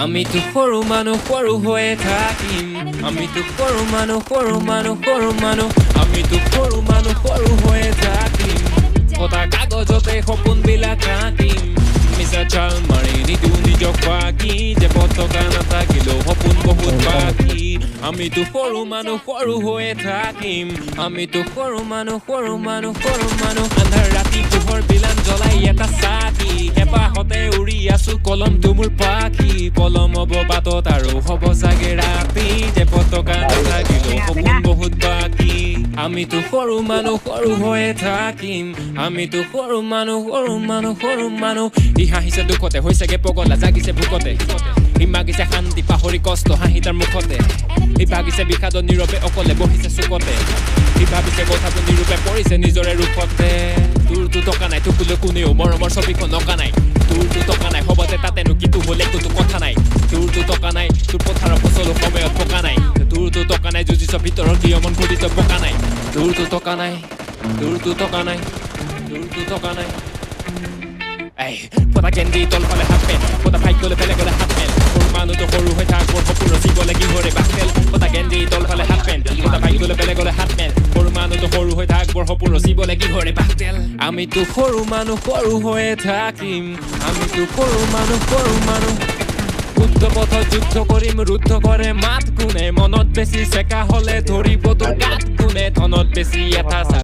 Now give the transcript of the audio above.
আমি তো সৰু মানুহ সৰু হৈয়ে থাকিম আমি তো সৰু মানুহ আমি তো সৰু মানুহ সৰু হৈয়ে থাকিম কটা কাগজতে সপোনবিলাক আঁকিম মিছা চাল মাৰি নিদিওঁ নিজক বাকী যে পতকা নাথাকিলেও সপোন বহুত বাকী আমি তো সৰু মানুহ সৰু হৈয়ে থাকিম আমি তো সৰু মানুহ আন্ধাৰ ৰাতি পোহৰ বিলান জ্বলাই এটা চাকি হেঁপাহতে উৰি আছো কলমটো মোৰ পাখি পলম হ'ব বাটত আৰু হ'ব চাগে ৰাতি যে পতকা নাথাকিলেও সপোন বহুত বাকী আমি তো সৰু মানুহ সৰু হৈয়ে থাকিম আমি তো সৰু মানুহ ই হাঁহিছে দুখতে হৈছেগে পগলা জাগিছে ভোকতে ই মাগিছে শান্তি পাহৰি কষ্ট হাঁহি তাৰ মুখতে ই ভাগিছে বিষাদত নীৰৱে অকলে বহিছে চুকতে ই ভাবিছে কথাবোৰ নিৰূপে পৰিছে নিজৰে ৰূপতে তোৰতো টকা নাই তোকলৈ কোনেও মৰমৰ ছবিখন অঁকা নাই তোৰতো টকা নাই হ'বতে তাতেনো কিটো হ'লে একোতো কথা নাই তোৰতো টকা নাই তোৰ পথাৰৰ ফচলো সময়ত পকা নাই তোৰতো টকা নাই যুঁজিছ ভিতৰৰ নিয়মন ঘূৰিত পকা নাই তোৰতো টকা নাই এই ফটা কেন্দ্ৰি তলফালে হাত পেন ফটা ফাইট গ'লে বেলেগলে হাত মেল সৰু মানুহটো সৰু হৈ থাক বৰ সপোন ৰচিব লাগি ঘৰে বাখেল ফটা কেন্দ্ৰি তলফালে হাত পেন ফটা ফাইট গ'লে বেলেগলে হাত মেল সৰু মানুহটো সৰু হৈ থাক বৰ সপোন ৰচিব লাগি ঘৰে বাখেল আমিতো সৰু মানুহ সৰু হৈয়ে থাকিম আমিতো সৰু মানুহ শুদ্ধ পথত যুদ্ধ কৰিম ৰুদ্ধ কৰে মাত কোনে মনত বেছি চেকা হ'লে ধৰিব তোৰ গাত কোনে ধনত বেছি এটা